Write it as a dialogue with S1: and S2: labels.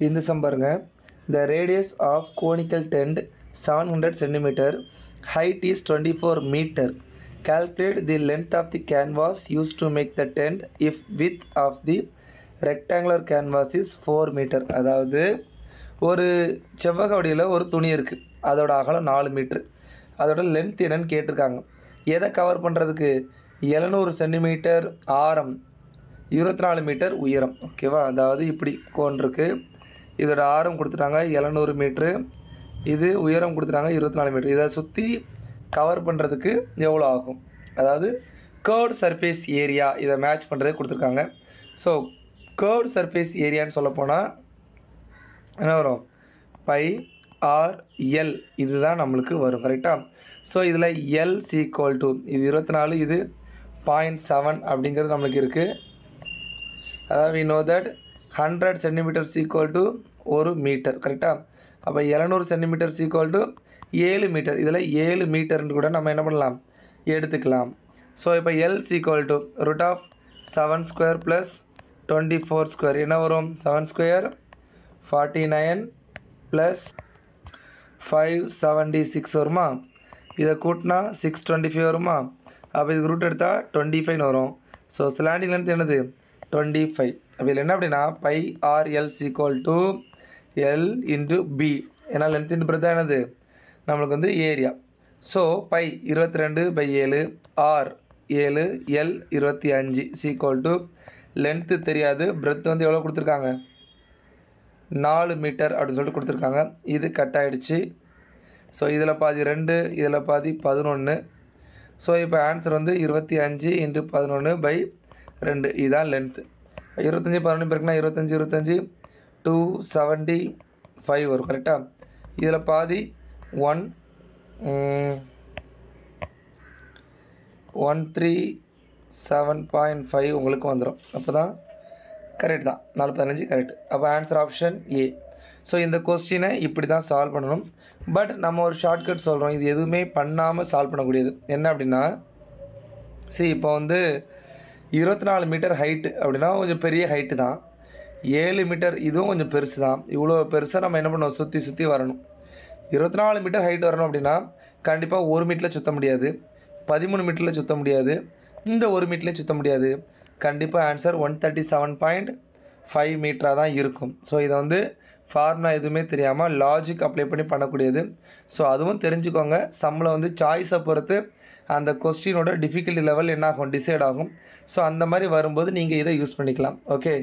S1: இந்த சம் பாருங்க. The radius of conical tent 700 cm, height is 24 meter. Calculate the length of the canvas used to make the tent if width of the rectangular canvas is 4 meter. அதாவது ஒரு செவ்வக வடிவில் ஒரு துணி இருக்குது, அதோட அகலம் 4 மீட்ரு, அதோட லென்த் என்னன்னு கேட்டிருக்காங்க. எதை கவர் பண்ணுறதுக்கு? 700 சென்டிமீட்டர் ஆரம், 24 மீட்டர் உயரம். ஓகேவா? அதாவது இப்படி கோன் இருக்குது, இதோட ஆரம் கொடுத்துட்டாங்க 700 மீட்ரு, இது உயரம் கொடுத்துட்டாங்க 24 மீட்ரு. இதை சுற்றி கவர் பண்ணுறதுக்கு எவ்வளோ ஆகும்? அதாவது கர்வ்டு சர்ஃபேஸ் ஏரியா இதை மேட்ச் பண்ணுறது கொடுத்துருக்காங்க. ஸோ கர்வ்டு சர்ஃபேஸ் ஏரியான்னு சொல்லப்போனால் என்ன வரும்? பை ஆர் எல், இதுதான் நம்மளுக்கு வரும். கரெக்டாக? ஸோ இதில் எல் சீக்வல் டு இது 24, இது 0.7 அப்படிங்கிறது நம்மளுக்கு இருக்குது. அதாவது we know that 100 centimetre equal to 1 metre. கரெக்டாக? அப்போ 700 சென்டிமீட்டர் ஈக்குவல் டு 7 மீட்டர். இதில் 7 மீட்டர்னு கூட நம்ம என்ன பண்ணலாம்? எடுத்துக்கலாம். ஸோ இப்போ L equal to root of 7 square plus 24 square என்ன வரும்? 7 ஸ்கொயர் 49 ப்ளஸ் 576 வருமா? இதை கூட்டினா 625 வருமா? அப்போ இதுக்கு ரூட் எடுத்தால் 25 வரும். ஸோ ஸ்லாண்டிங் லென்த் என்னது? 25. அப்போ இதில் என்ன அப்படின்னா pi R L equal to L into B. ஏன்னா லென்த் இன்ட்டு பிறகு தான் என்னது நம்மளுக்கு வந்து area. So pi 22/7 R 7 L 25 equal to length தெரியாது, பிரெத் வந்து எவ்வளோ கொடுத்துருக்காங்க? 4 மீட்டர் அப்படின்னு சொல்லிட்டு கொடுத்துருக்காங்க. இது கட் ஆகிடுச்சு. ஸோ இதில் பாதி 2, இதில் பாதி 11. ஸோ இப்போ ஆன்சர் வந்து 25 × 11/2. இதுதான் லென்த்து. 25 11 பேருக்குனா 25 25 275 வரும். கரெக்டாக? இதில் பாதி 137.5 உங்களுக்கு வந்துடும். அப்போ தான் கரெக்ட் தான். 415 கரெக்ட். அப்போ ஆன்சர் ஆப்ஷன் ஏ. ஸோ இந்த கொஸ்டினை இப்படி தான் சால்வ் பண்ணணும். பட் நம்ம ஒரு ஷார்ட்கட் சொல்கிறோம், இது எதுவுமே பண்ணாமல் சால்வ் பண்ணக்கூடியது. என்ன அப்படின்னா இப்போ வந்து 24 மீட்டர் ஹைட்டு அப்படின்னா கொஞ்சம் பெரிய ஹைட்டு தான். 7 மீட்டர் இதுவும் கொஞ்சம் பெருசு தான். இவ்வளோ பெருசாக நம்ம என்ன பண்ணுவோம்? சுற்றி சுற்றி வரணும். 24 மீட்டர் ஹைட் வரணும் அப்படின்னா கண்டிப்பாக 1 மீட்டரில் சுற்ற முடியாது, 13 மீட்டரில் சுற்ற முடியாது, இந்த 1 மீட்டர்லேயும் சுற்ற முடியாது. கண்டிப்பாக ஆன்சர் 137.5 மீட்டராக தான் இருக்கும். ஸோ இதை வந்து ஃபார்முலா எதுவுமே தெரியாமல் லாஜிக் அப்ளை பண்ணி பண்ணக்கூடியது. ஸோ அதுவும் தெரிஞ்சுக்கோங்க. சம்மில் வந்து சாய்ஸை பொறுத்து அந்த கொஸ்டினோட டிஃபிகல்ட்டி லெவல் என்ன ஆகும்? டிசைட் ஆகும். ஸோ அந்த மாதிரி வரும்போது நீங்கள் இதை யூஸ் பண்ணிக்கலாம். ஓகே.